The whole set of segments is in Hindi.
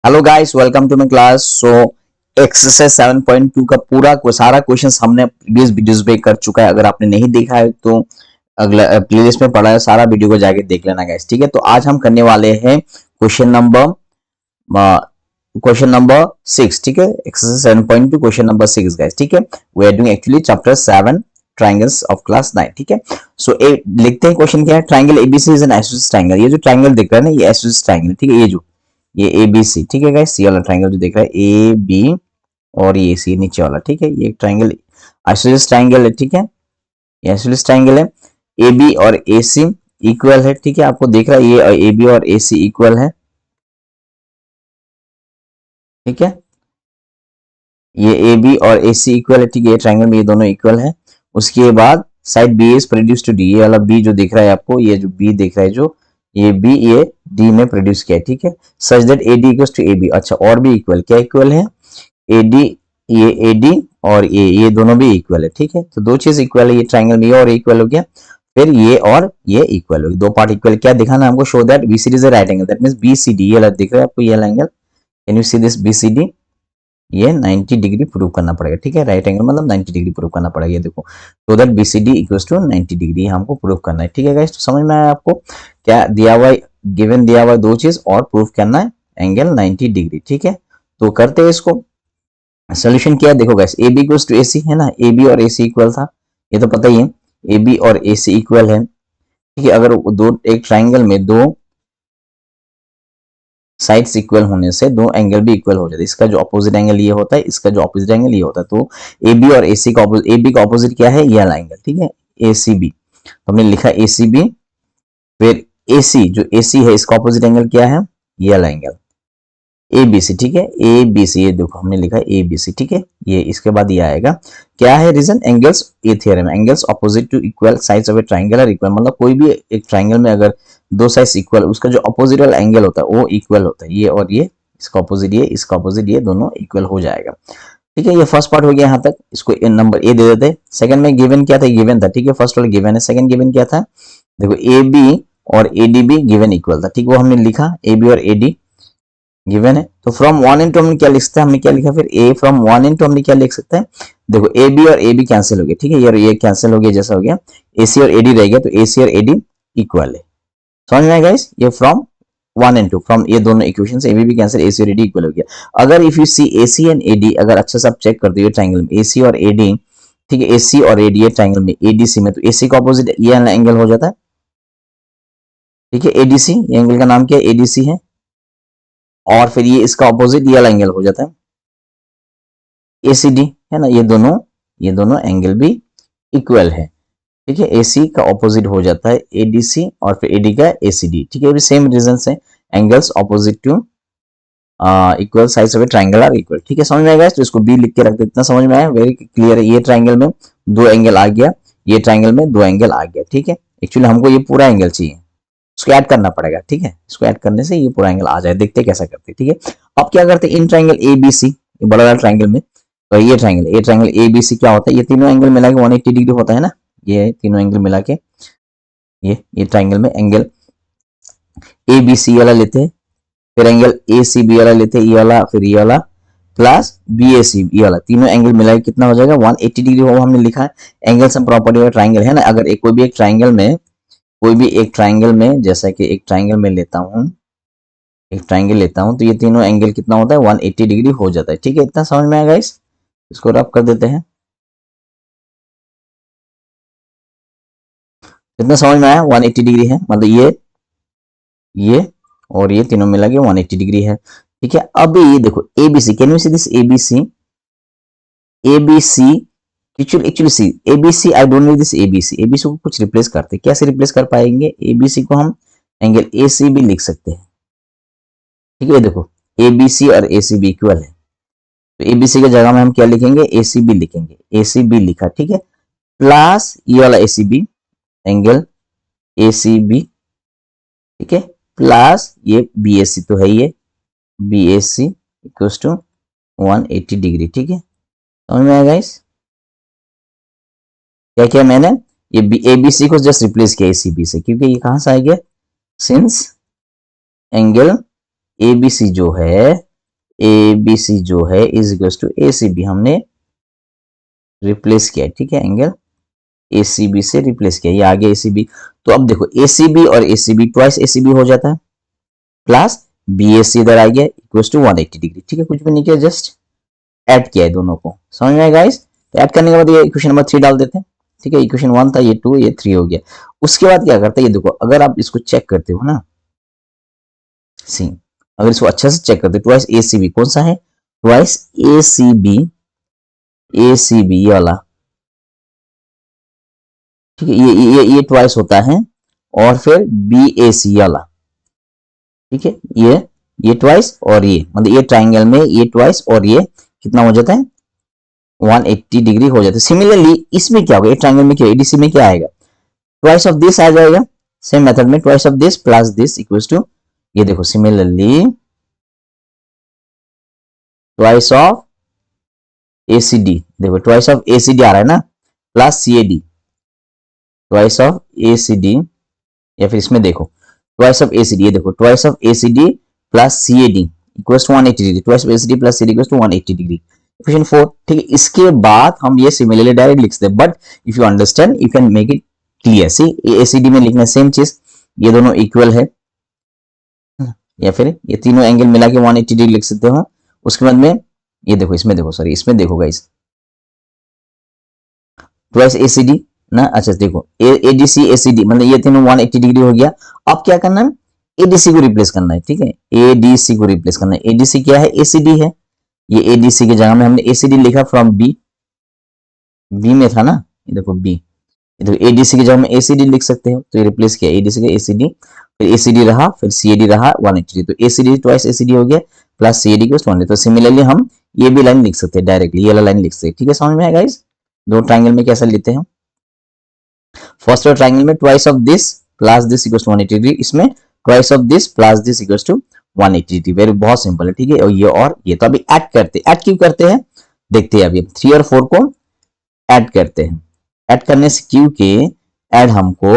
Hello guys, welcome to my class. Exercise 7.2 का पूरा सारा क्वेश्चन हमने प्रीवियस वीडियोस में कर चुका है। अगर आपने नहीं देखा है तो अगला प्लेलिस्ट में पड़ा है, सारा वीडियो को जाके देख लेना गाइस। ठीक है, तो आज हम करने वाले हैं क्वेश्चन नंबर 6। ठीक है, एक्सरसाइज 7.2 क्वेश्चन नंबर 6 गाइस। ठीक है, we are doing actually chapter 7 triangles of class 9। ठीक है, लिखते हैं क्वेश्चन क्या है। Triangle ABC is an isosceles triangle. ये जो ट्राइंगल दिख रहा है ना, ये आइसोसेलेस ट्राइंगल। ठीक है, ये ए बी सी। ठीक है गाइस, ये वाला ट्राइंगल जो देख रहा है ए बी और ये सी नीचे वाला। ठीक है, ये ट्राइंगल आइसोसेलेस ट्राइंगल है। ठीक है, ये आइसोसेलेस ट्राइंगल है। ए बी और ए सी इक्वल है। ठीक है, आपको देख रहा है ये ए बी और ए सी इक्वल है। ठीक है, ये ए बी और ए सी इक्वल है। ठीक है, ये ट्राइंगल में ये दोनों इक्वल है। उसके बाद side B is produce to D. ये वाला बी जो दिख रहा है आपको, ये जो बी दिख रहा है, जो ये बी ये डी में प्रोड्यूस किया है। ठीक है, such that A D equals to A B. अच्छा, और भी इक्वल, क्या इक्वल है? एडी, ये एडी और ये दोनों भी इक्वल है। ठीक है, तो दो चीज इक्वल है, ये ट्राइंगल में ये और इक्वल हो गया। फिर ये और ये इक्वल हो गया, दो पार्ट इक्वल। क्या दिखाना है हमको? Show that BCD is a right angle. That means BCD, ये दिख रहा है आपको, ये angle. Can you see this BCD? ये 90 डिग्री प्रूव करना पड़ेगा। ठीक है, राइट एंगल मतलब 90 डिग्री प्रूव करना पड़ेगा। ये देखो, so that BCD equals to 90 degree हमको प्रूव करना है। ठीक है गाइस, तो समझ में आया आपको? क्या दिया हुआ, गिवन दिया हुआ दो चीज और प्रूव करना है एंगल 90 डिग्री। ठीक है, तो करते हैं इसको। सोल्यूशन क्या है देखो guys, A B equals to A C है ना, ए बी और ए सी इक्वल था, ये तो पता ही है। ए बी और ए सी इक्वल है। ठीक है, अगर दो एक ट्राइंगल में दो साइड्स इक्वल होने से दो एंगल भी इक्वल हो जाते हैं। इसका जो अपोजिट एंगल ये होता है, इसका जो अपोजिट एंगल ये होता है। तो ए बी और ए सी का अपोजिट, ए बी का अपोजिट क्या है? ये वाला एंगल। ठीक है, ए सी बी, तो हमने लिखा ए सी बी। फिर ए सी, जो ए सी है इसका अपोजिट एंगल क्या है? ये वाला एंगल ए बी सी। ठीक है, ए बी सी, ये देखो हमने लिखा ए बी सी। ठीक है, ये इसके बाद ये आएगा। क्या है रीजन? एंगल्स, ये theorem, angles opposite to equal sides of a triangle are equal. मतलब कोई भी एक ट्राइंगल में अगर दो साइड्स इक्वल, उसका जो अपोजिट वाला एंगल होता है वो इक्वल होता है। ये और ये, इसका अपोजिट ये, इसका अपोजिट ये, दोनों इक्वल हो जाएगा। ठीक है, ये फर्स्ट पार्ट हो गया यहाँ तक। इसको नंबर ए दे देते। सेकंड में गिवन क्या था? गिवन था। ठीक है, फर्स्ट वाला गिवन है। सेकंड गिवन क्या था? देखो, ए बी और ए डी भी गिवन इक्वल था। ठीक है, वो हमने लिखा ए बी और ए डी गिवन है। तो फ्रॉम 1 इंटू हमने क्या लिख सकते हैं? हमने क्या लिखा फिर? ए फ्रॉम 1 इंटू हमने क्या लिख सकते हैं? देखो, ए बी और ए बी कैंसिल हो गया। ठीक है, ये कैंसिल हो गया, जैसा हो गया। ए सी और ए डी रह गया, तो ए सी और ए डी इक्वल है। समझ में आया गाइस? ये फ्रॉम 1 इंटू, फ्रॉम ये दोनों इक्वेशन से ए बी भी कैंसिल, ए सी और ए डी इक्वल हो गया। अगर if you see A C and A D, अगर अच्छा से आप चेक कर दो ये ट्राइंगल में ए सी और ए डी, ठीक है, ए सी और ए डी ये ट्राइंगल में ए डी सी में, तो ए सी का ऑपोजिट ये एंगल हो जाता है। ठीक है, ए डी सी, ये एंगल का नाम क्या है? ए डी सी है। और फिर ये इसका ऑपोजिट ये एंगल हो जाता है एसीडी, है ना। ये दोनों एंगल भी इक्वल है। ठीक है, एसी का ऑपोजिट हो जाता है एडीसी और फिर एडी का एसीडी। ठीक है, सेम रीजन से angles opposite to equal sides of a triangle are equal. ठीक है, समझ में आएगा? तो इसको बी लिख के रख दे। इतना समझ में आया? वेरी क्लियर है। ये ट्राइंगल में दो एंगल आ गया, ये ट्राइंगल में दो एंगल आ गया। ठीक है, एक्चुअली हमको ये पूरा एंगल चाहिए, इसको ऐड करना पड़ेगा। ठीक है, इसको ऐड करने से ये पूरा एंगल आ जाए। देखते कैसा करते। ठीक है, अब क्या करते हैं? इन ट्राइंगल ए बी सी, बड़ा वाला ट्राइंगल में, तो ये ट्राइंगल ए बी सी क्या होता है? ये तीनों एंगल मिला के 180 डिग्री होता है ना। ये तीनों एंगल मिला के ये ट्राइंगल में एंगल ए बी सी वाला लेते हैं, फिर एंगल ए सी बी वाला लेते हैं, ये वाला, फिर ये वाला, प्लस बी ए सी ये वाला, तीनों एंगल मिला के कितना हो जाएगा? 180 डिग्री होगा। हमने लिखा है angles and property of triangle, है ना। अगर एक कोई भी एक ट्राइंगल में, जैसा कि एक ट्राइंगल में लेता हूं, तो ये तीनों एंगल कितना होता है? 180 डिग्री हो जाता है। ठीक है, इतना समझ में आएगा? इसको रब कर देते हैं। इतना समझ में आया? 180 डिग्री है, मतलब ये और ये तीनों मिला के 180 डिग्री है। ठीक है, अब ये देखो ABC, can you see this ABC? ABC actually see ABC, I don't need this ABC. ABC को कुछ रिप्लेस करते, कैसे रिप्लेस कर पाएंगे? एबीसी को हम एंगल एसी भी लिख सकते हैं। ठीक है, देखो एबीसी और एसी भी इक्वल है, तो एबीसी की जगह में हम क्या लिखेंगे? एसी बी लिखेंगे। एसी बी लिखा। ठीक है, प्लस ये वाला AC B, angle AC B. ठीक है, प्लस ये बी एस सी तो है, ये B S C equals to 180 degree. ठीक है, समझ में आएगा? इस क्या किया मैंने? ये ए बी सी को जस्ट रिप्लेस किया ए सी बी से, क्योंकि ये कहां से आ गया? Since angle A B C जो है ए बी सी जो है is equal to A C B, हमने रिप्लेस किया, ठीक है, एंगल ए सी बी से रिप्लेस किया, ये आ गया ए सी बी। तो अब देखो ए सी बी और A C B twice A C B हो जाता है, प्लस बी ए सी इधर आ गया इक्वल टू 180 डिग्री, ठीक है, कुछ भी नहीं किया, जस्ट ऐड किया है दोनों को, समझ में आया गाइस। तो ऐड करने के बाद ये इक्वेशन नंबर 3 डाल देते हैं, ठीक है, इक्वेशन 1 था, ये 2, ये 3 हो गया। उसके बाद क्या करते हैं, ये देखो अगर आप इसको चेक करते हो ना, सी अगर इसको अच्छे से चेक करते हो, ट्वाइस ए सी बी कौन सा है, twice A C B, A C B ये वाला, ठीक है, ये ट्वाइस होता है, और फिर बी ए सी वाला, ठीक है, ये ट्वाइस और ये मतलब ये ट्राइंगल में ये ट्वाइस और ये कितना हो जाता है 180 डिग्री हो जाता है। सिमिलरली इसमें क्या होगा, ये ट्राइंगल में क्या एडीसी में क्या आएगा, ट्वाइस ऑफ दिस आ जाएगा, सेम मेथड में twice of this plus this equals to, ये देखो सिमिलरली ट्वाइस ऑफ एसीडी, देखो ट्वाइस ऑफ एसीडी आ रहा है ना, plus CAD, twice of ACD, या फिर इसमें देखो ट्वाइस ऑफ एसीडी, ये देखो twice of ACD plus CAD equals to 180 degree, twice of ACD plus CAD equals to 180 degree, equation 4, ठीक है। इसके बाद हम ये सिमिलरली डायरेक्ट लिख सकते हैं, but if you understand you can make it clear. C ACD में लिखना सेम चीज, ये दोनों इक्वल है, या फिर ये तीनों एंगल मिला के 180 डिग्री लिख सकते हो। उसके बाद में ये देखो, इसमें देखो, सॉरी इसमें देखो गाइस, ट्वाइस एसीडी ना, अच्छा देखो एडीसी एसीडी मतलब ये तीनों 180 डिग्री हो गया। अब क्या करना है, एडीसी को रिप्लेस करना है, ठीक है, एडीसी को रिप्लेस करना है। एडीसी क्या है, एसीडी है, ये एडीसी की जगह में हमने एसीडी लिखा फ्रॉम बी, बी में था ना, ये देखो बी, ये देखो एडीसी की जगह में एसीडी लिख सकते हो, तो ये रिप्लेस किया एडीसी का एसीडी, फिर एसीडी रहा, फिर सीएडी रहा 180, तो एसीडी ट्वाइस एसीडी हो गया प्लस सीएडी को 180। तो सिमिलरली हम ये भी लाइन लिख सकते हैं डायरेक्टली, ये वाला लाइन लिख सकते हैं, ठीक है, समझ में आया गाइस। दो ट्राइंगल में कैसा लेते हैं, फर्स्ट ट्राइंगल में twice of this plus this equals to 180 degree, इसमें twice of this plus this equals to 180 degree, very बहुत सिंपल है, ठीक है। और ये तो अभी ऐड करते, ऐड क्यों करते हैं देखते हैं, अभी 3 और 4 को ऐड करते हैं। ऐड करने से क्योंकि ऐड हमको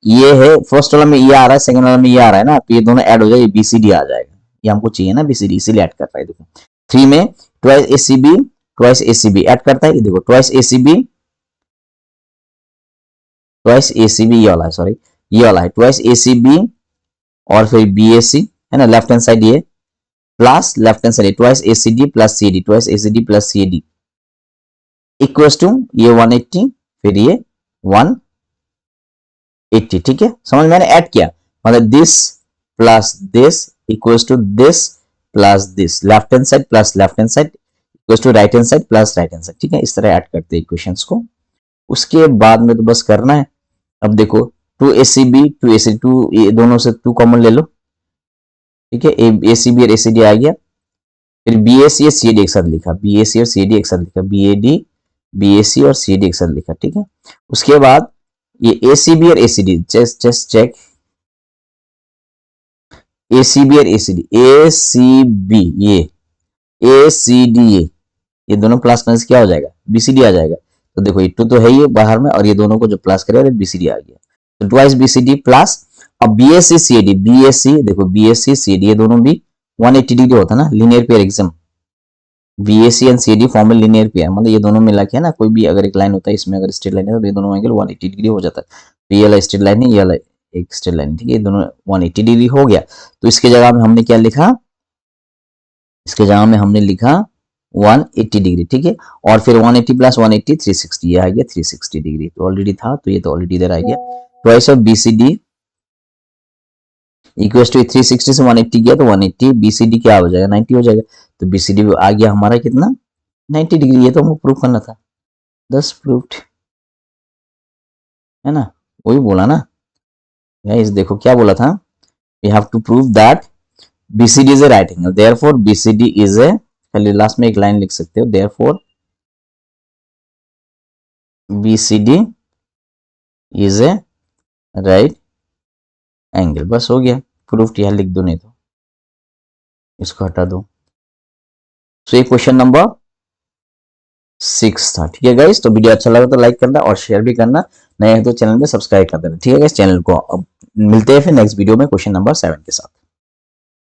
ये है, फर्स्ट वाला में ये आ रहा है, सेकंड वाला में ये आ रहा है ना, तो ये दोनों ऐड हो जाएगा, बीसीडी आ जाएगा, ये हमको चाहिए ना बीसीडी, इसीलिए ऐड कर रहा है। देखो 3 में twice ACB, twice ACB add करता है, ये देखो ट्वाइस एसीबी, ट्वाइस एसीबी ये वाला है, सॉरी ये वाला है ट्वाइस एसीबी, और फिर बीएसी है ना, लेफ्ट हैंड साइड ये plus left hand side twice ACD plus CD, twice ACD plus CD equals to ये 180, फिर ये 180, ठीक है, समझ मैंने ऐड किया, मतलब this plus this equals to this plus this, left hand side plus left hand side equals to right hand side plus right hand side, ठीक है, इस तरह ऐड करते हैं इक्वेशंस को। उसके बाद में तो बस करना है। अब देखो 2ACB 2AC 2 ये दोनों से 2 कॉमन ले लो, ठीक है, ACB और ACD आ गया, फिर BAC और CD एक साथ लिखा, BAC और CD एक साथ लिखा, BAD BAC और CD एक साथ लिखा, ठीक है। उसके बाद ये ACB और ACD जस्ट चेक, ACB और ACD, ACB ये ACD ये दोनों प्लस करने से क्या हो जाएगा, BCD आ जाएगा। तो देखो ये 2 तो है ही बाहर में, और ये दोनों को जो प्लस करेगा BCD आ गया, तो ट्वाइस BCD प्लस, अब BAC CD, BAC देखो BAC CD ये दोनों भी 180 डिग्री होता है ना, linear pair exam, BAC and CD form में लीनियर पेयर, मतलब ये दोनों मिला के है ना, कोई भी अगर एक लाइन होता है, इसमें अगर स्ट्रेट लाइन है तो ये दोनों एंगल 180 डिग्री हो जाता है। तो ये वाला स्ट्रेट लाइन है, ये वाला एक स्ट्रेट लाइन, ठीक है, ये दोनों 180 डिग्री हो गया। तो इसके जगह में हमने क्या लिखा, इसके जगह में हमने लिखा 180 डिग्री, ठीक है, और फिर 180 प्लस 180 360, ये आ गया 360 डिग्री, तो ऑलरेडी था, तो ये तो ऑलरेडी इधर आ गया। Twice of BCD equals to 360 से 180 गया, तो 180 BCD क्या हो जाएगा 90 हो जाएगा, तो BCD आ गया हमारा कितना 90 डिग्री, ये तो हमको प्रूव करना था, 10 प्रूव्ड है ना, वही बोला ना गाइस, देखो क्या बोला था, we have to prove that BCD is a right angle, therefore BCD is a, पहले लास्ट में एक लाइन लिख सकते हो, therefore BCD is a right angle, बस हो गया प्रूफ, यहां लिख दो, नहीं तो इसको हटा दो। सो ये क्वेश्चन नंबर 6 था, ठीक है गाइस। तो वीडियो अच्छा लगा तो लाइक करना और शेयर भी करना, नए हैं तो चैनल में सब्सक्राइब कर देना, ठीक है गाइस चैनल को। अब मिलते हैं फिर नेक्स्ट वीडियो में क्वेश्चन नंबर 7 के साथ।